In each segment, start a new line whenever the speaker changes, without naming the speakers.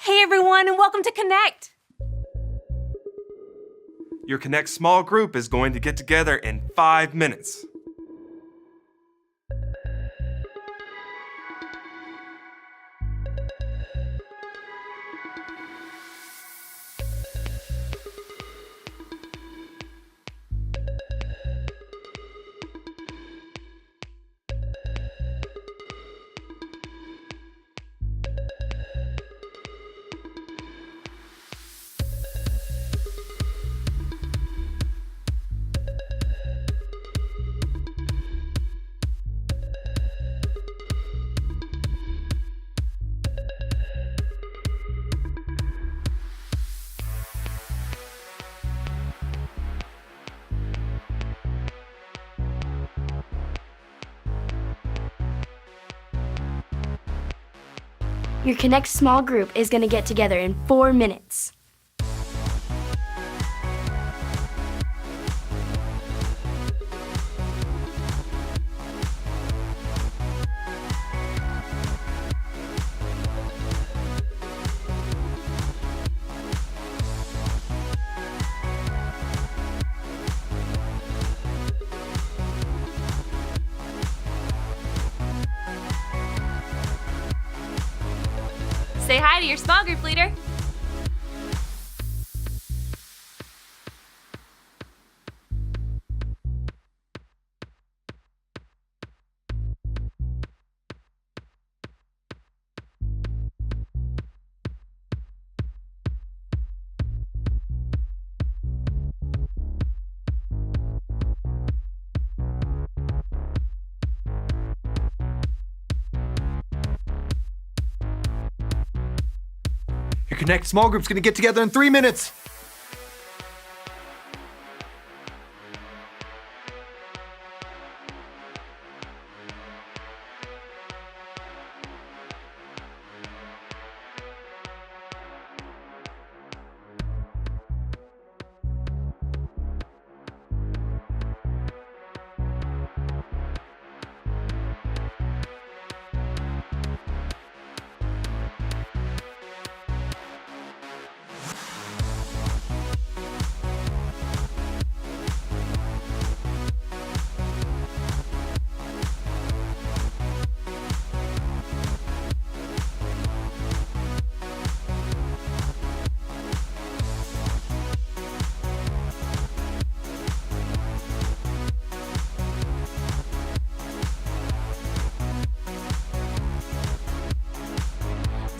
Hey everyone, and welcome to Connect!
Your Connect small group is going to get together in 5 minutes.
Your Connect small group is going to get together in 4 minutes.
Say hi to your small group leader.
Your Connect small group's gonna get together in 3 minutes.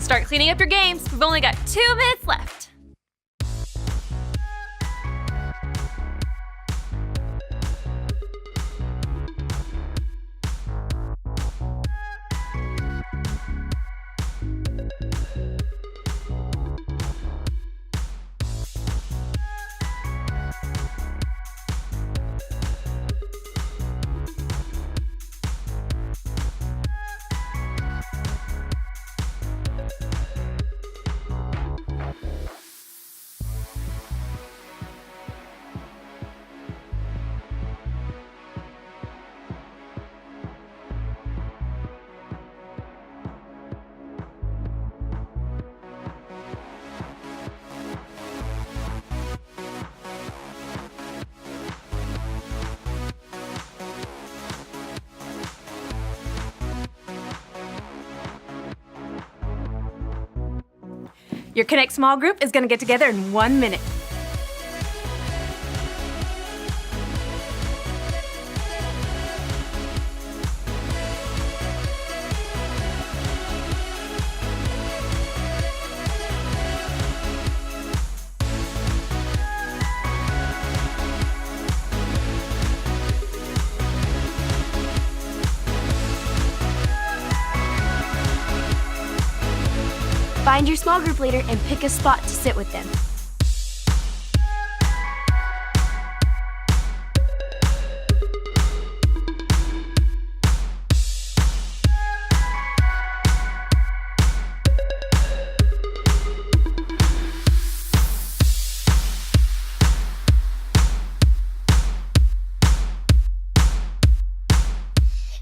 Start cleaning up your games. We've only got 2 minutes left. Your Connect small group is going to get together in 1 minute.
Find your small group leader and pick a spot to sit with them.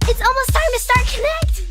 It's almost time to start Connect!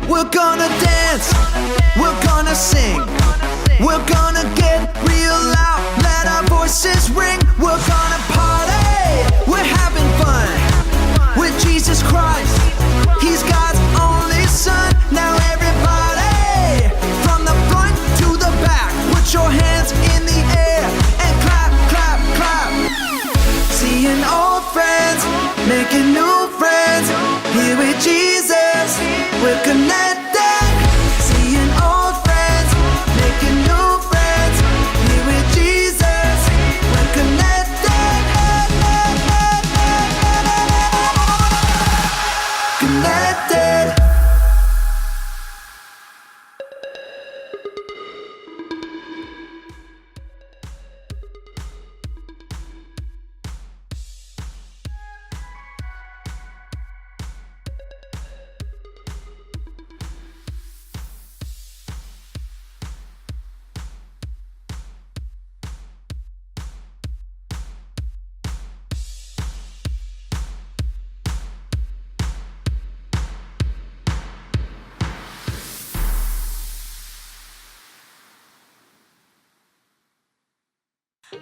We're gonna dance, we're gonna sing, we're gonna get real loud, let our voices ring. We're gonna party, we're having fun with Jesus Christ. He's God's only son. Now everybody, from the front to the back, put your hands in the air and clap, clap, clap. Seeing old friends, making new friends, here with Jesus, we're connected. Seeing old friends, making new friends, here with Jesus, we're connected. Connected.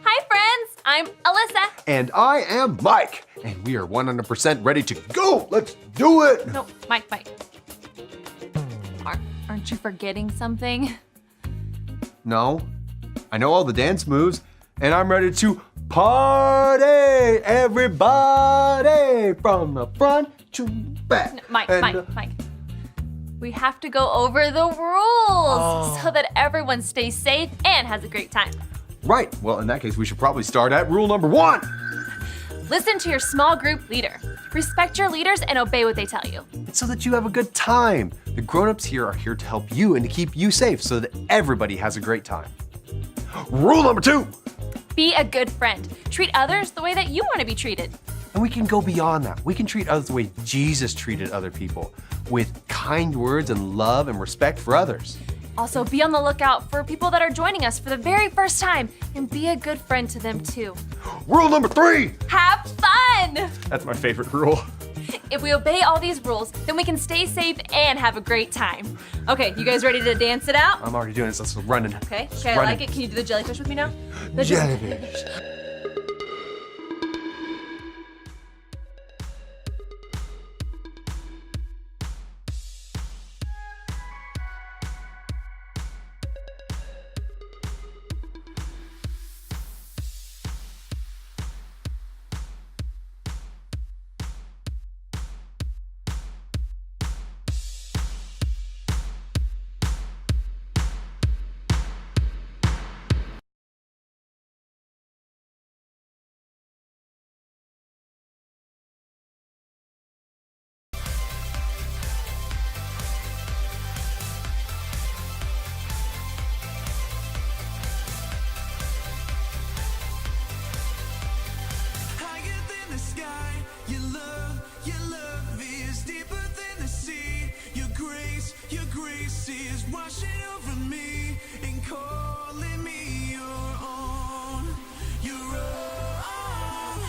Hi, friends. I'm Alyssa.
And I am Mike. And we are 100% ready to go. Let's do it.
No, Mike. Aren't you forgetting something?
No, I know all the dance moves, and I'm ready to party, everybody, from the front to back.
No, Mike.
And,
We have to go over the rules so that everyone stays safe and has a great time.
Right, well, in that case, we should probably start at rule number 1.
Listen to your small group leader. Respect your leaders and obey what they tell you.
It's so that you have a good time. The grown-ups here are here to help you and to keep you safe so that everybody has a great time. Rule number 2.
Be a good friend. Treat others the way that you want to be treated.
And we can go beyond that. We can treat others the way Jesus treated other people, with kind words and love and respect for others.
Also, be on the lookout for people that are joining us for the very first time and be a good friend to them too.
Rule number 3.
Have fun!
That's my favorite rule.
If we obey all these rules, then we can stay safe and have a great time. Okay, you guys ready to dance it out?
I'm already doing this. Let's run.
Okay, I like it. Can you do the jellyfish with me now? The
Jellyfish.
Higher than the sky, your love is deeper than the sea. Your grace is washing over me and calling me your own, your own.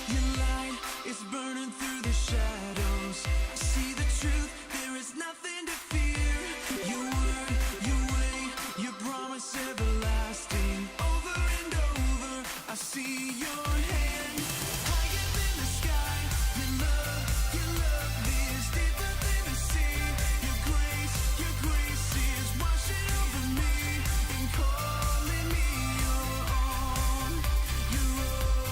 Your light is burning through the shadows. See the truth, there is nothing to fear. Your word, your way, your promise everlasting. Over and over, I see your hand. Higher than the sky, your love is deeper than the sea. Your grace is washing over me and calling me your own, your own.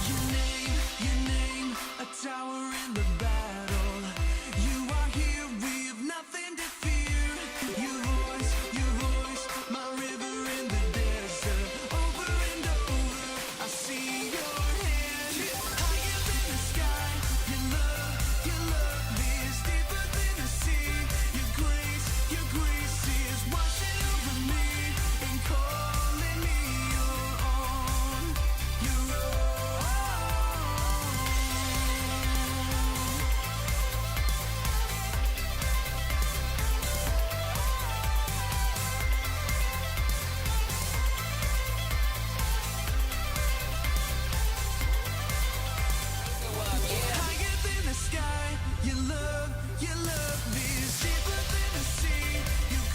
Your name, a tower in the battle. You are here, we have nothing to fear. Your voice, my river in the desert. Over and over, I see your hand. Higher than the sky, your love is deeper than the sea. Your grace is washing over me and calling me your own, your own. Higher than the sky, your love is deeper than the sea. Your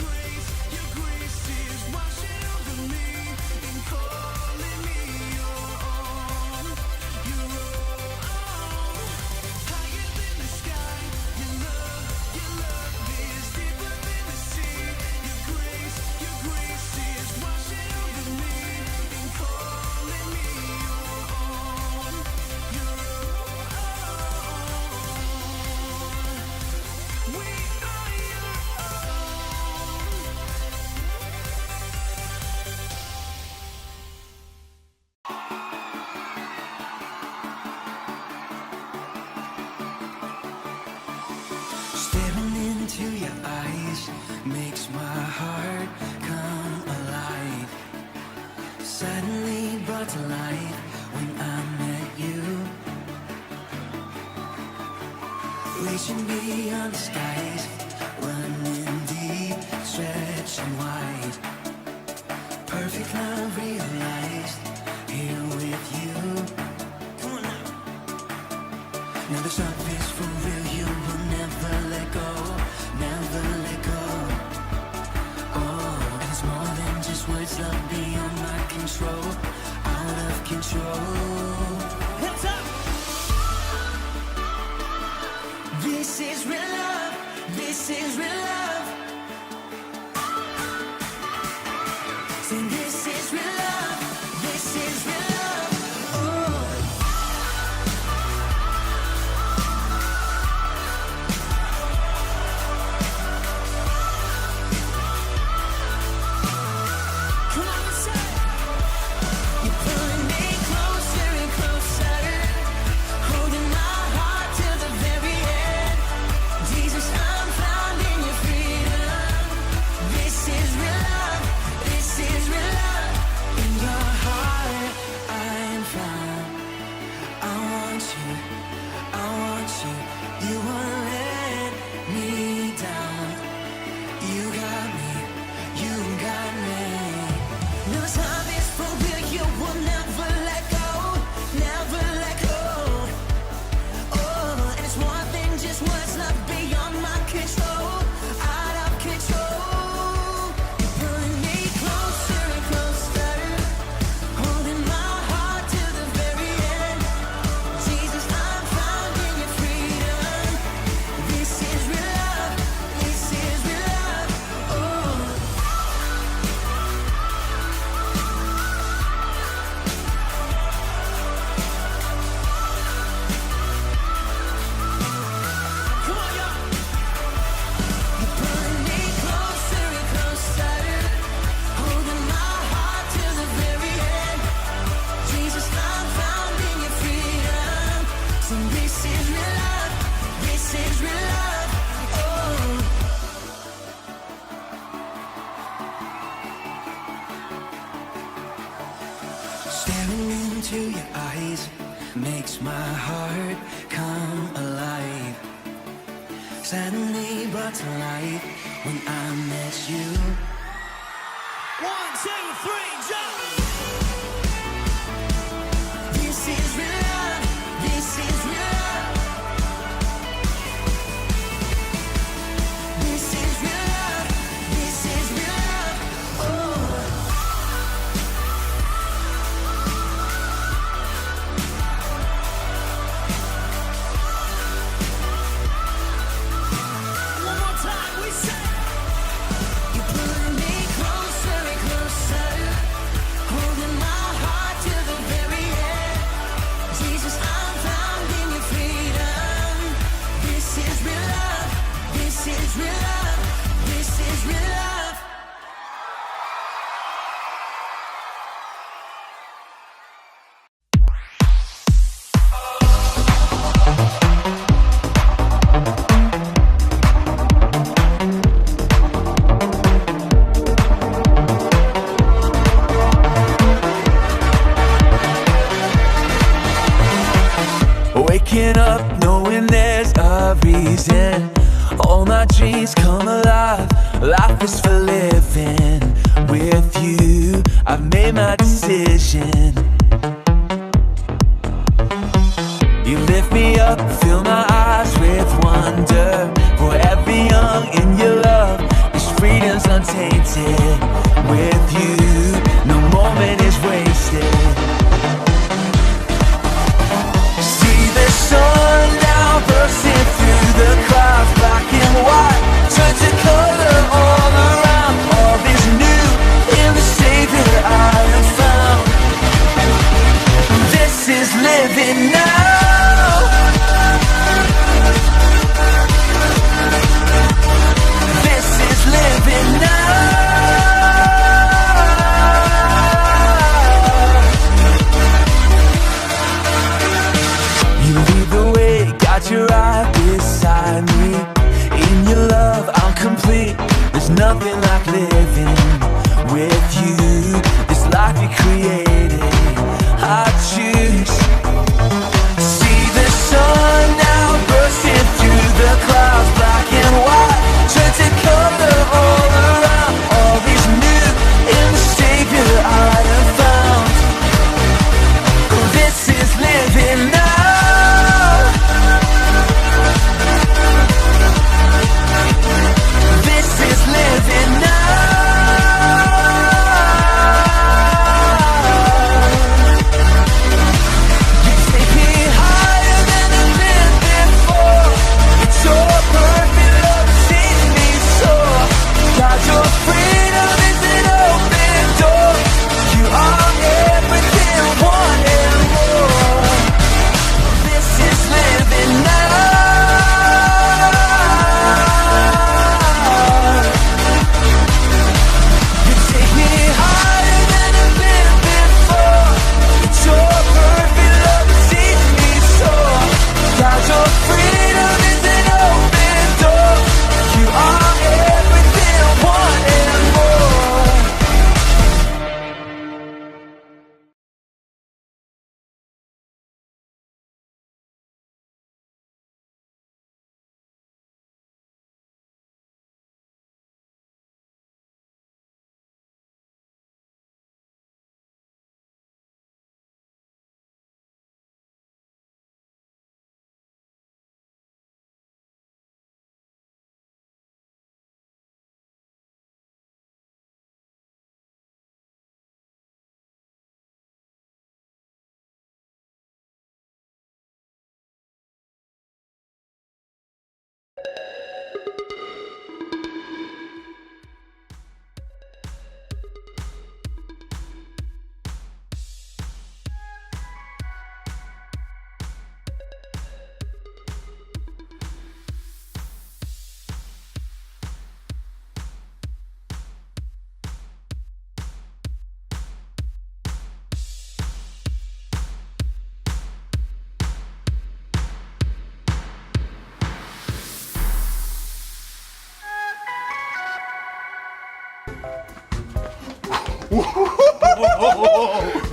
grace is washing over me and calling me your own, your own. Higher than the sky, your love is deeper than the sea. Your grace is washing over me and calling me your own, your own. We are your Staring into your eyes makes my heart come alive. Suddenly brought to life when I met you. Reaching beyond the skies, running deep, stretching wide. Perfect love realized here with you. Come on now. Now the love is for real, you will never let go, never let go. Oh, and it's more than just words, love beyond my control, out of control. Hands up! This is real love, this is real love. Sing, this is real love, this is real love. Oh. Come on, say, you're pulling me closer and closer, holding my heart till the very end. Jesus, I'm found in your freedom. suddenly brought to life when I met you. 1, 2, 3, jump! This is real love, this is real love. This is real love, this is real love. One more time, we say. You pull me closer and closer, holding my heart to the very end. Jesus, I'm found in your freedom. This is real love. This is real love. This is real love. Waking up knowing there's a reason. All my dreams come alive. Life is for living. With you, I've made my decision. You lift me up, fill my eyes with wonder. Forever young in your love, this freedom's untainted. With you, no moment is wasted. See the sun now bursting through the clouds. Black and white turn to color all around. All is new in the Savior I have found. This is living now. This is living now. You lead the way, got your eye beside me. In your love, I'm complete. There's nothing like living with you. This life you created, I choose. See the sun now bursting through the clouds. Black and white turn to color all around. All is new in the Savior I have found. This is living now. This is living now. You take me higher than I've been before. It's your perfect love that sees me soar. God, your freedom is an open door. You are everything, one and more. This is living now. You take me higher than I've been before. It's your perfect love that sees me soar. God, your freedom is an open door. You are everything, one and more.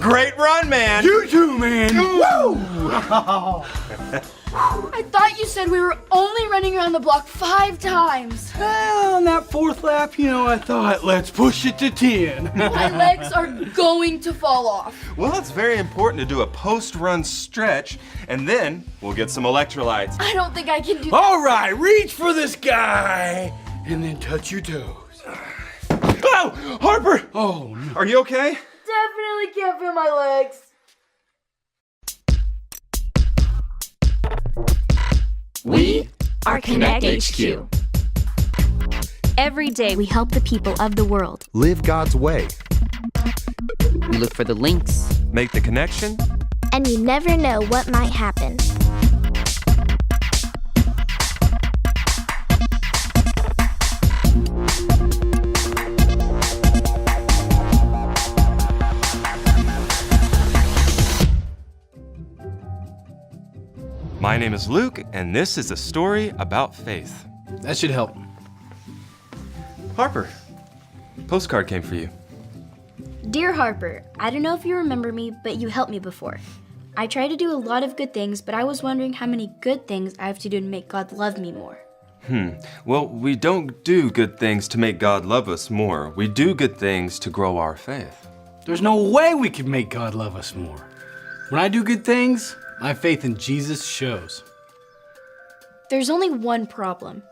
Great run, man.
You too, man. Woo!
I thought you said we were only ready running around the block 5 times.
Well, on that 4th lap, I thought, let's push it to 10.
My legs are going to fall off.
Well, it's very important to do a post-run stretch, and then we'll get some electrolytes.
I don't think I can do that.
All right, reach for the sky, and then touch your toes.
Oh, Harper!
Oh, no.
Are you okay?
Definitely can't feel my legs.
We are Connect HQ.
Every day we help the people of the world.
Live God's way.
We look for the links.
Make the connection.
And you never know what might happen.
My name is Luke, and this is a story about faith.
That should help.
Harper, postcard came for you.
Dear Harper, I don't know if you remember me, but you helped me before. I try to do a lot of good things, but I was wondering how many good things I have to do to make God love me more.
Well, we don't do good things to make God love us more. We do good things to grow our faith.
There's no way we could make God love us more. When I do good things, my faith in Jesus shows.
There's only one problem.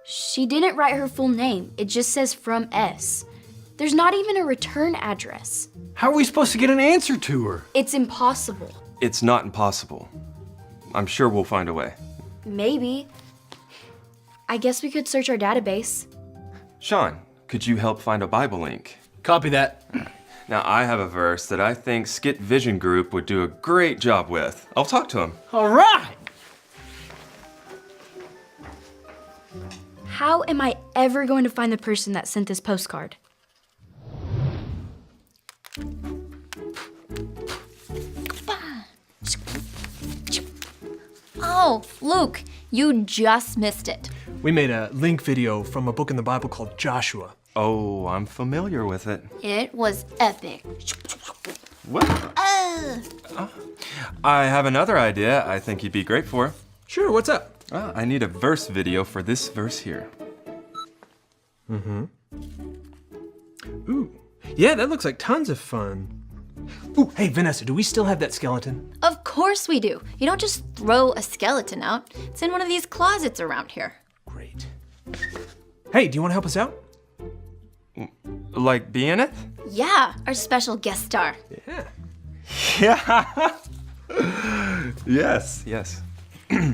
She didn't write her full name. It just says from S. There's not even a return address.
How are we supposed to get an answer to her?
It's impossible.
It's not impossible. I'm sure we'll find a way.
Maybe. I guess we could search our database.
Sean, could you help find a Bible link?
Copy that.
Now, I have a verse that I think Skit Vision Group would do a great job with. I'll talk to him.
All right.
How am I ever going to find the person that sent this postcard?
Oh, Luke, you just missed it.
We made a link video from a book in the Bible called Joshua.
Oh, I'm familiar with it.
It was epic.
What? I have another idea I think you'd be great for.
Sure, what's up?
I need a verse video for this verse here.
Ooh, yeah, that looks like tons of fun. Ooh, hey, Vanessa, do we still have that skeleton?
Of course we do. You don't just throw a skeleton out. It's in one of these closets around here.
Great. Hey, do you want to help us out?
Like be in it?
Yeah, our special guest star.
Yeah.
Yeah. Yes.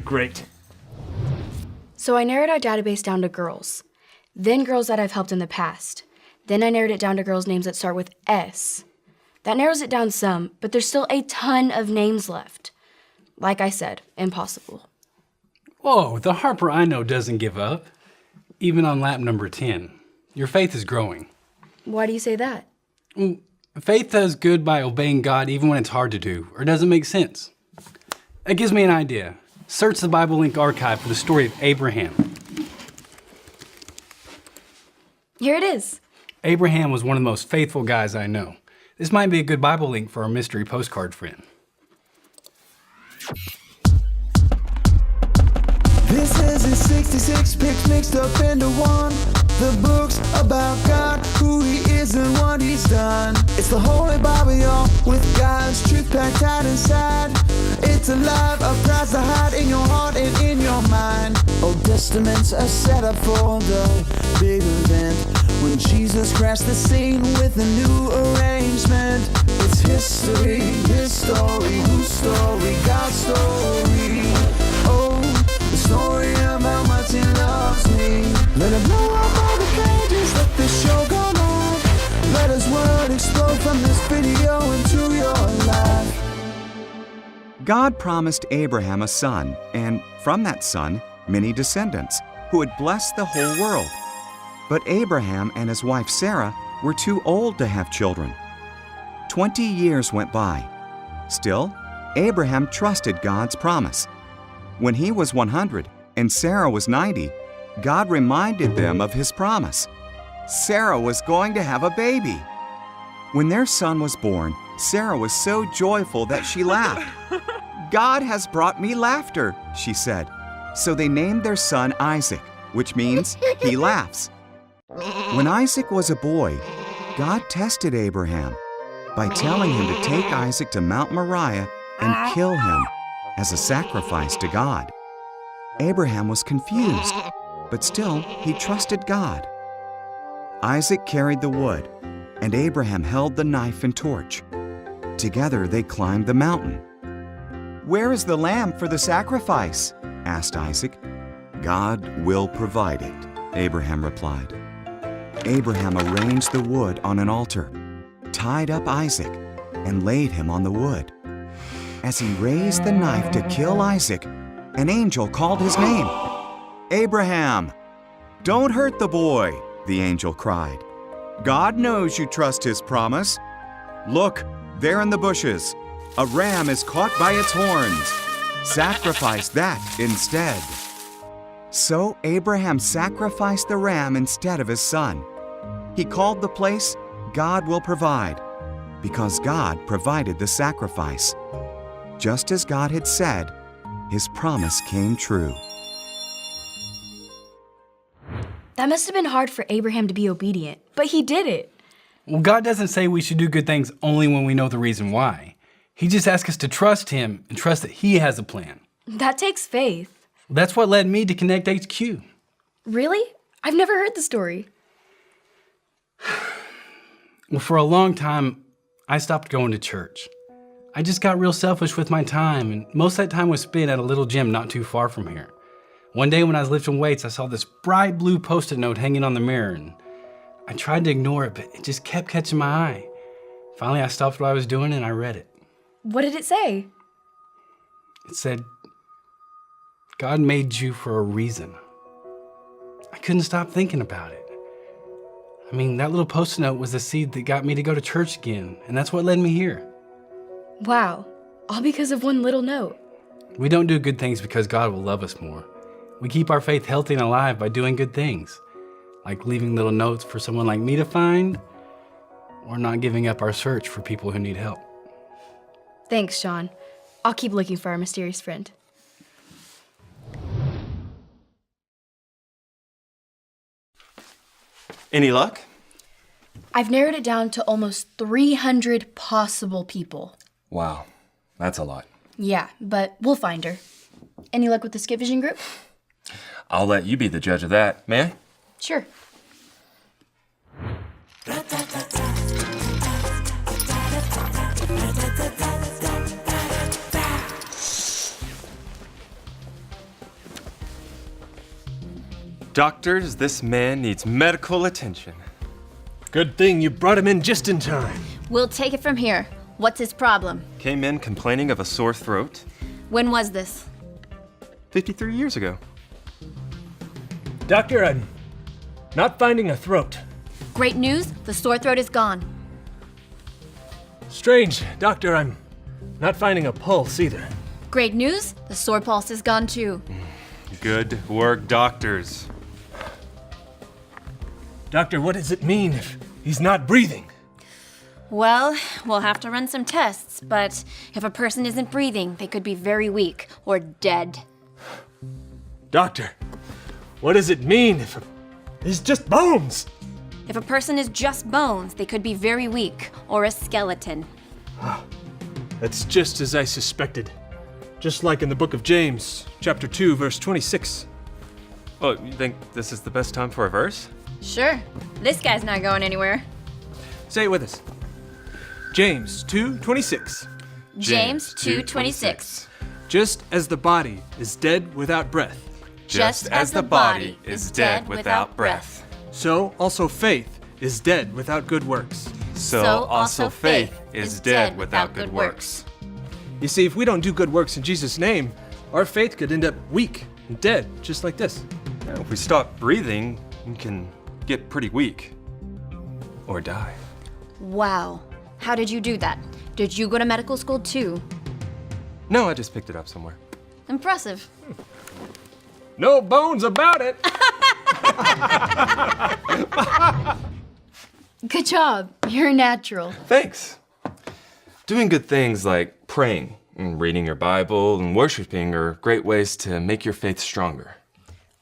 Great.
So I narrowed our database down to girls, then girls that I've helped in the past. Then I narrowed it down to girls' names that start with S. That narrows it down some, but there's still a ton of names left. Like I said, impossible.
Whoa, the Harper I know doesn't give up. Even on lap number 10. Your faith is growing.
Why do you say that?
Faith does good by obeying God even when it's hard to do, or doesn't make sense. That gives me an idea. Search the Bible Link archive for the story of Abraham.
Here it is.
Abraham was one of the most faithful guys I know. This might be a good Bible link for our mystery postcard friend.
This is his 66 pics mixed up into one. The book's about God, who he is and what he's done. It's the Holy Bible, y'all, with God's truth packed out inside. It's alive, a prize to hide in your heart and in your mind. Old Testaments are set up for the big event when Jesus crashed the scene with a new arrangement. It's history, his story, whose story, God's story. Oh, the story of how much he loves me. Let it blow up all the pages, let this show go on. Let his word explode from this video into your life.
God promised Abraham a son, and from that son, many descendants, who would bless the whole world. But Abraham and his wife Sarah were too old to have children. 20 years went by. Still, Abraham trusted God's promise. When he was 100 and Sarah was 90, God reminded them of his promise. Sarah was going to have a baby. When their son was born, Sarah was so joyful that she laughed. God has brought me laughter, she said. So they named their son Isaac, which means he laughs. When Isaac was a boy, God tested Abraham by telling him to take Isaac to Mount Moriah and kill him as a sacrifice to God. Abraham was confused, but still he trusted God. Isaac carried the wood, and Abraham held the knife and torch. Together they climbed the mountain. "Where is the lamb for the sacrifice?" asked Isaac. "God will provide it," Abraham replied. Abraham arranged the wood on an altar, tied up Isaac, and laid him on the wood. As he raised the knife to kill Isaac, an angel called his name. "Abraham!" "Don't hurt the boy," the angel cried. "God knows you trust his promise. Look, there in the bushes, a ram is caught by its horns. Sacrifice that instead." So Abraham sacrificed the ram instead of his son. He called the place God Will Provide, because God provided the sacrifice. Just as God had said, his promise came true.
That must have been hard for Abraham to be obedient, but he did it.
Well, God doesn't say we should do good things only when we know the reason why. He just asks us to trust him and trust that he has a plan.
That takes faith.
That's what led me to Connect HQ.
Really? I've never heard the story.
Well, for a long time, I stopped going to church. I just got real selfish with my time, and most of that time was spent at a little gym not too far from here. One day when I was lifting weights, I saw this bright blue Post-it note hanging on the mirror, and I tried to ignore it, but it just kept catching my eye. Finally, I stopped what I was doing and I read it.
What did it say?
It said, "God made you for a reason." I couldn't stop thinking about it. I mean, that little Post-it note was the seed that got me to go to church again, and that's what led me here.
Wow, all because of one little note.
We don't do good things because God will love us more. We keep our faith healthy and alive by doing good things, like leaving little notes for someone like me to find, or not giving up our search for people who need help.
Thanks, Sean. I'll keep looking for our mysterious friend.
Any luck?
I've narrowed it down to almost 300 possible people.
Wow, that's a lot.
Yeah, but we'll find her. Any luck with the Skip Vision group?
I'll let you be the judge of that.
May I?
Sure.
Doctors, this man needs medical attention.
Good thing you brought him in just in time.
We'll take it from here. What's his problem?
Came in complaining of a sore throat.
When was this?
53 years ago.
Doctor, I'm not finding a throat.
Great news, the sore throat is gone.
Strange, Doctor, I'm not finding a pulse either.
Great news, the sore pulse is gone too.
Good work, doctors.
Doctor, what does it mean if he's not breathing?
Well, we'll have to run some tests, but if a person isn't breathing, they could be very weak or dead.
Doctor, what does it mean if he's just bones?
If a person is just bones, they could be very weak or a skeleton.
That's just as I suspected. Just like in the book of James, chapter 2, verse 26.
Oh, you think this is the best time for a verse?
Sure, this guy's not going anywhere.
Say it with us. James 2:26.
James 2:26.
Just as the body is dead without breath.
Just as the body is dead without breath.
So also faith is dead without good works.
So also faith is dead without good works.
You see, if we don't do good works in Jesus' name, our faith could end up weak and dead, just like this.
If we stop breathing, we can get pretty weak. Or die.
Wow, how did you do that? Did you go to medical school too?
No, I just picked it up somewhere.
Impressive.
No bones about it.
Good job. You're a natural.
Thanks. Doing good things like praying Reading your Bible and worshiping are great ways to make your faith stronger.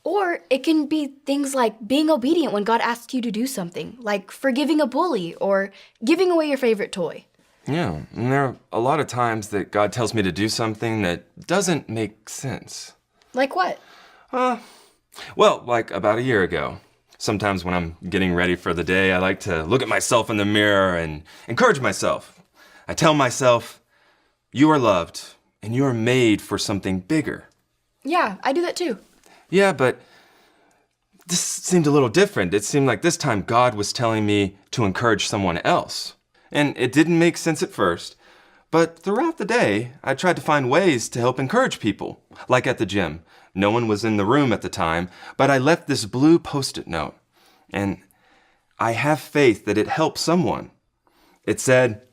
Or it can be things like being obedient when God asks you to do something, like forgiving a bully or giving away your favorite toy.
Yeah, and there are a lot of times that God tells me to do something that doesn't make sense.
Like what?
Well, like about a year ago. Sometimes when I'm getting ready for the day, I like to look at myself in the mirror and encourage myself. I tell myself, you are loved and you are made for something bigger.
Yeah, I do that too.
Yeah, but this seemed a little different. It seemed like this time God was telling me to encourage someone else. And it didn't make sense at first. But throughout the day, I tried to find ways to help encourage people, like at the gym. No one was in the room at the time, but I left this blue Post-it note. And I have faith that it helped someone. It said,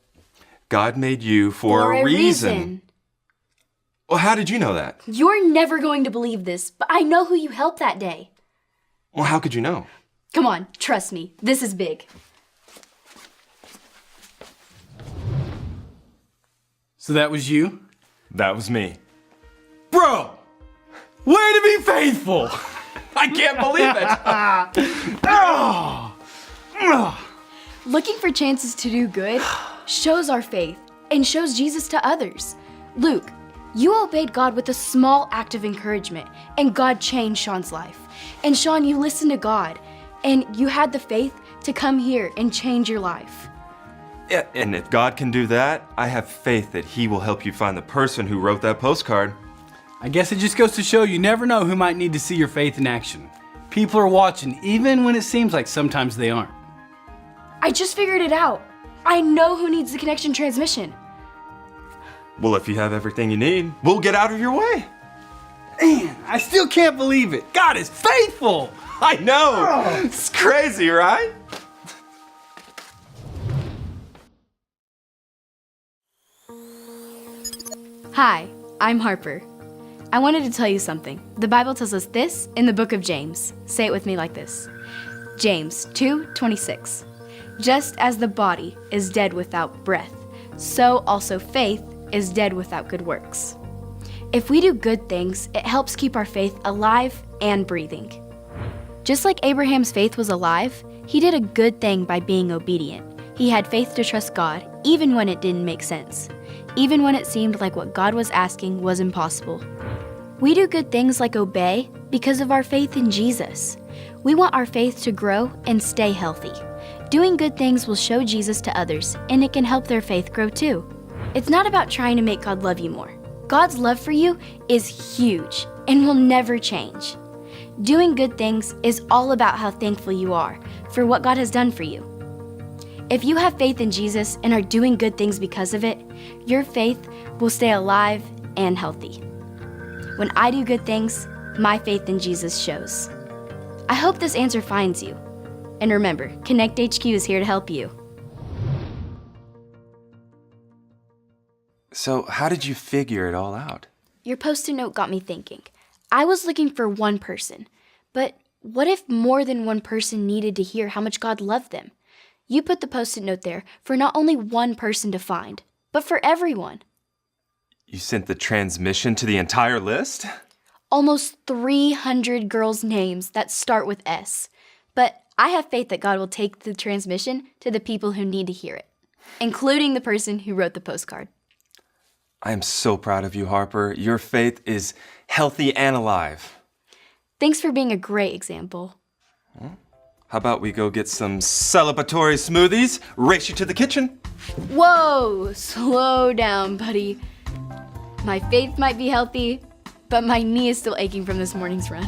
God made you for a reason. Well, how did you know that?
You're never going to believe this, but I know who you helped that day.
Well, how could you know?
Come on, trust me. This is big.
So that was you?
That was me.
Bro! Way to be faithful!
I can't believe it!
Looking for chances to do good shows our faith and shows Jesus to others. Luke, you obeyed God with a small act of encouragement, and God changed Sean's life. And Sean, you listened to God, and you had the faith to come here and change your life.
Yeah, and if God can do that, I have faith that He will help you find the person who wrote that postcard.
I guess it just goes to show you never know who might need to see your faith in action. People are watching, even when it seems like sometimes they aren't.
I just figured it out. I know who needs the connection transmission.
Well, if you have everything you need, we'll get out of your way.
Man, I still can't believe it. God is faithful.
I know. It's crazy, right?
Hi, I'm Harper. I wanted to tell you something. The Bible tells us this in the book of James. Say it with me like this. James 2:26. Just as the body is dead without breath, so also faith is dead without good works. If we do good things, it helps keep our faith alive and breathing. Just like Abraham's faith was alive, he did a good thing by being obedient. He had faith to trust God, even when it didn't make sense, even when it seemed like what God was asking was impossible. We do good things like obey because of our faith in Jesus. We want our faith to grow and stay healthy. Doing good things will show Jesus to others, and it can help their faith grow too. It's not about trying to make God love you more. God's love for you is huge and will never change. Doing good things is all about how thankful you are for what God has done for you. If you have faith in Jesus and are doing good things because of it, your faith will stay alive and healthy. When I do good things, my faith in Jesus shows. I hope this answer finds you. And remember, Connect HQ is here to help you.
So, how did you figure it all out?
Your Post-it note got me thinking. I was looking for one person, but what if more than one person needed to hear how much God loved them? You put the Post-it note there for not only one person to find, but for everyone.
You sent the transmission to the entire list?
Almost 300 girls' names that start with S. But I have faith that God will take the transmission to the people who need to hear it, including the person who wrote the postcard.
I am so proud of you, Harper. Your faith is healthy and alive.
Thanks for being a great example.
How about we go get some celebratory smoothies, race you to the kitchen?
Whoa, slow down, buddy. My faith might be healthy, but my knee is still aching from this morning's run.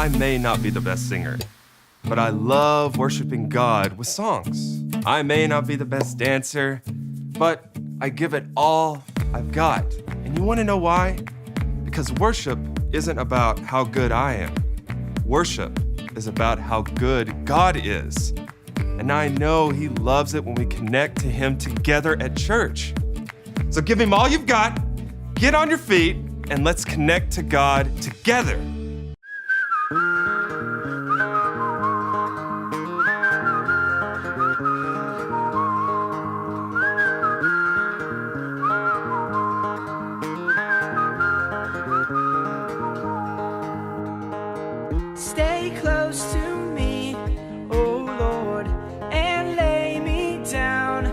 I may not be the best singer, but I love worshiping God with songs. I may not be the best dancer, but I give it all I've got. And you want to know why? Because worship isn't about how good I am. Worship is about how good God is. And I know He loves it when we connect to Him together at church. So give Him all you've got, get on your feet, and let's connect to God together.
Stay close to me, oh Lord, and lay me down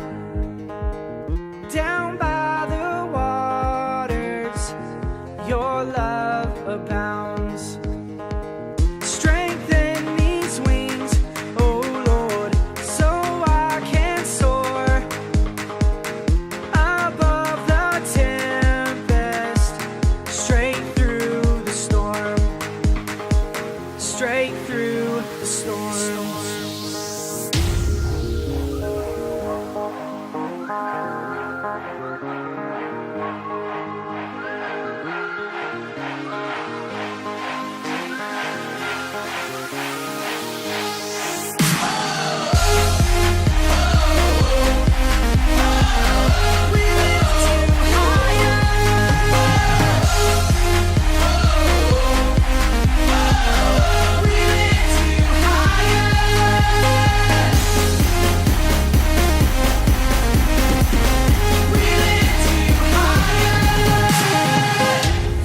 by the waters. Your love abounds. Strengthen these wings, oh Lord, so I can soar above the tempest, straight through the storm. Straight through the storm.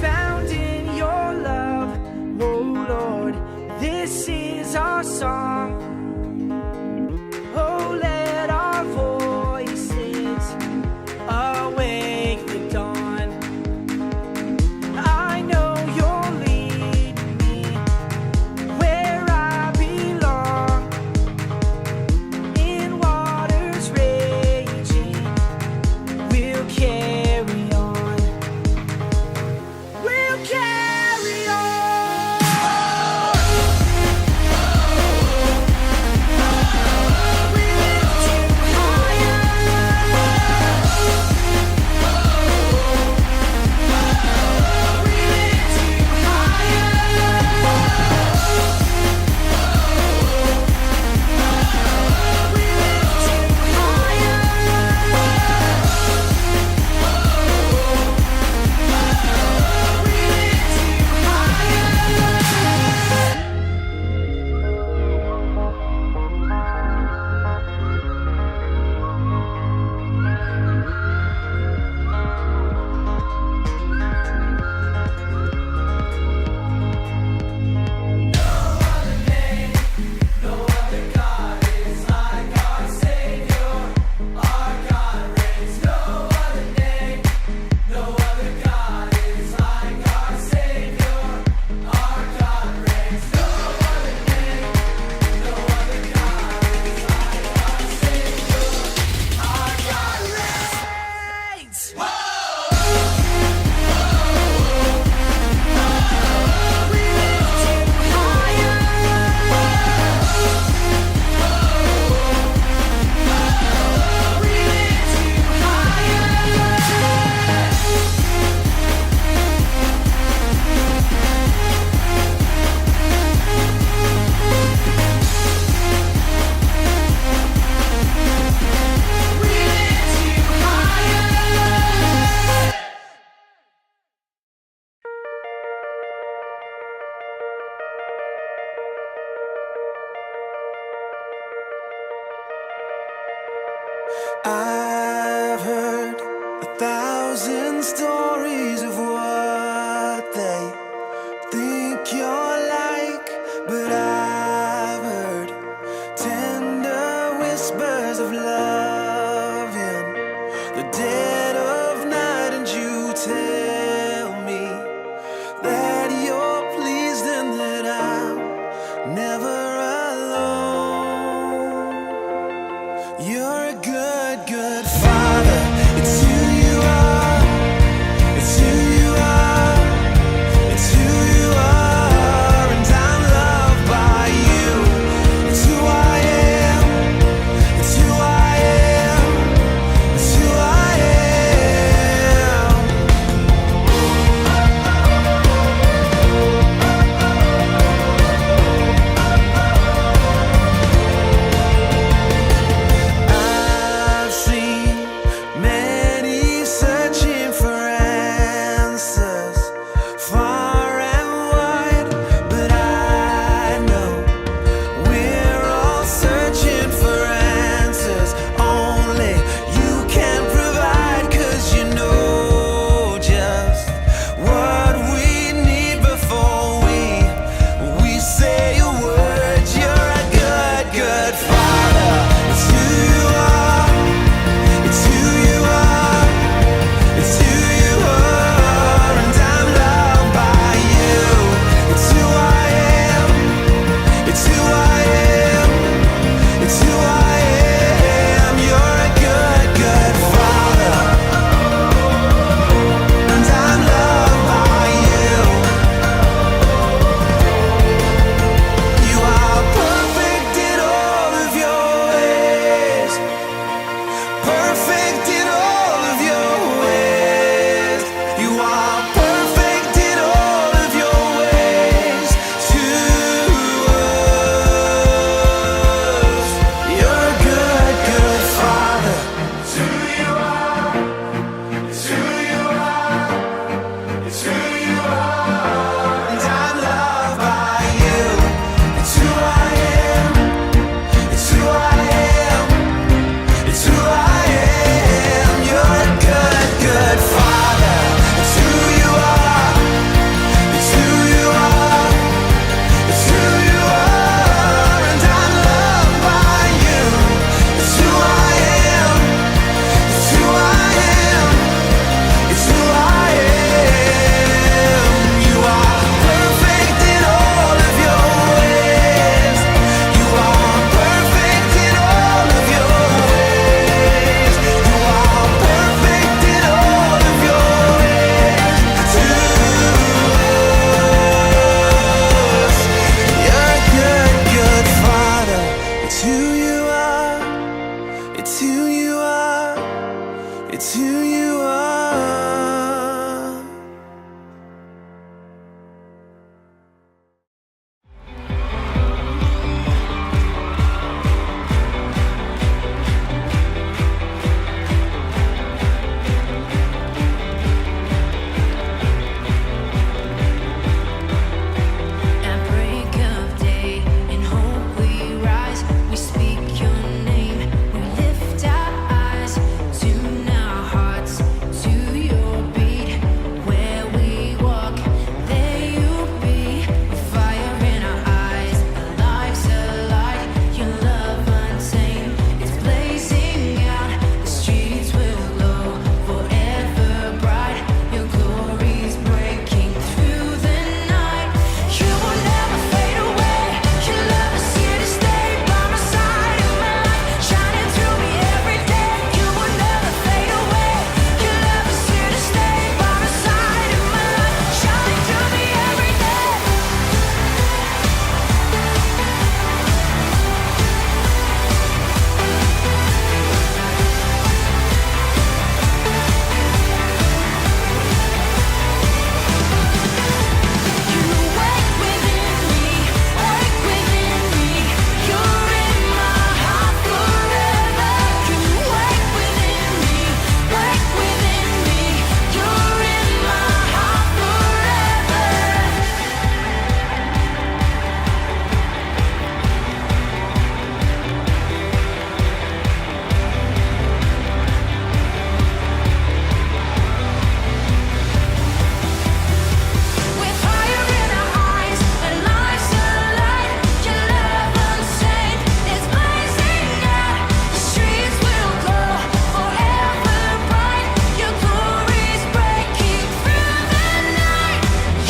Found in your love, oh Lord, this is our song. Oh, let our voices awake the dawn. I know you'll lead me where I belong. In waters raging, we'll carry on. We'll carry on. We lift you higher. We lift you higher. We lift you I've heard 1,000 stories of what they think you're like, but I've heard tender whispers of love in the dead of night, and you tell me that you're pleased and that I'm never alone. You're a good, good father. It's who you are. It's who you It's who you are.
At break of day, in hope we rise. We speak your name. We lift our eyes, tune our hearts to your beat. Where we walk, there you be. With fire in our eyes, our lives alight. Your love untamed, it's blazing out. The streets will glow forever bright. Your glory's breaking through the night. You will never fade away. Your love is here to stay by my side in my life, shining through me every day. You will never fade away. Your love is here to stay by my side in my life, shining through me every day. You wake within me, wake within me. You're in my heart forever. You wake within me, wake within me. You're in my heart With fire in our eyes and lives alight, your love untamed is blazing out. The streets will glow forever bright. Your glory's breaking through the night.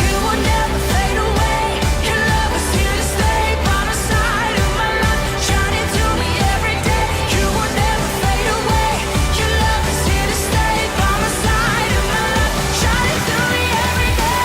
You will never fade away. Your love is here to stay by my side in my life, shining through me every day. You will never fade away. Your love is here to stay by my side in my life, shining through me every day.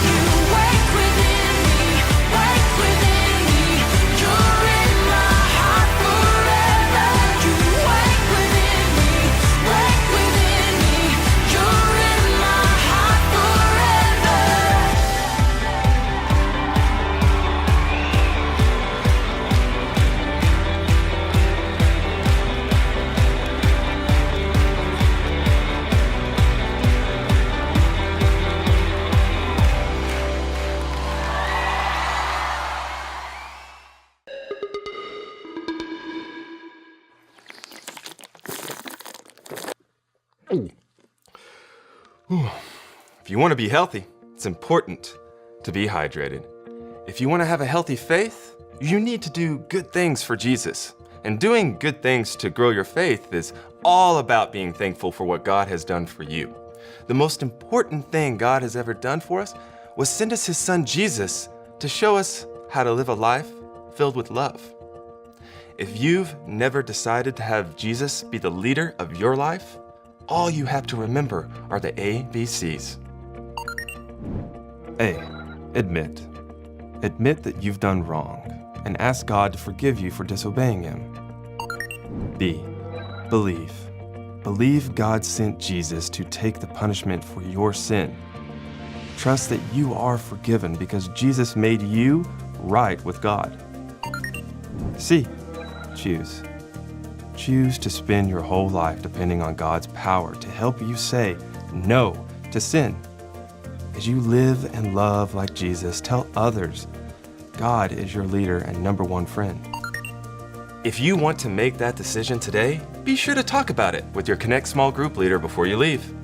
You wake within me, wake within me. You're in my heart forever. You wake within me, wake within me. You're in my heart forever.
If you want to be healthy, it's important to be hydrated. If you want to have a healthy faith, you need to do good things for Jesus. And doing good things to grow your faith is all about being thankful for what God has done for you. The most important thing God has ever done for us was send us his son Jesus to show us how to live a life filled with love. If you've never decided to have Jesus be the leader of your life, all you have to remember are the ABCs. A. Admit. Admit that you've done wrong and ask God to forgive you for disobeying him. B. Believe. Believe God sent Jesus to take the punishment for your sin. Trust that you are forgiven because Jesus made you right with God. C. Choose. Choose to spend your whole life depending on God's power to help you say no to sin. As you live and love like Jesus, tell others God is your leader and number one friend. If you want to make that decision today, be sure to talk about it with your Connect small group leader before you leave.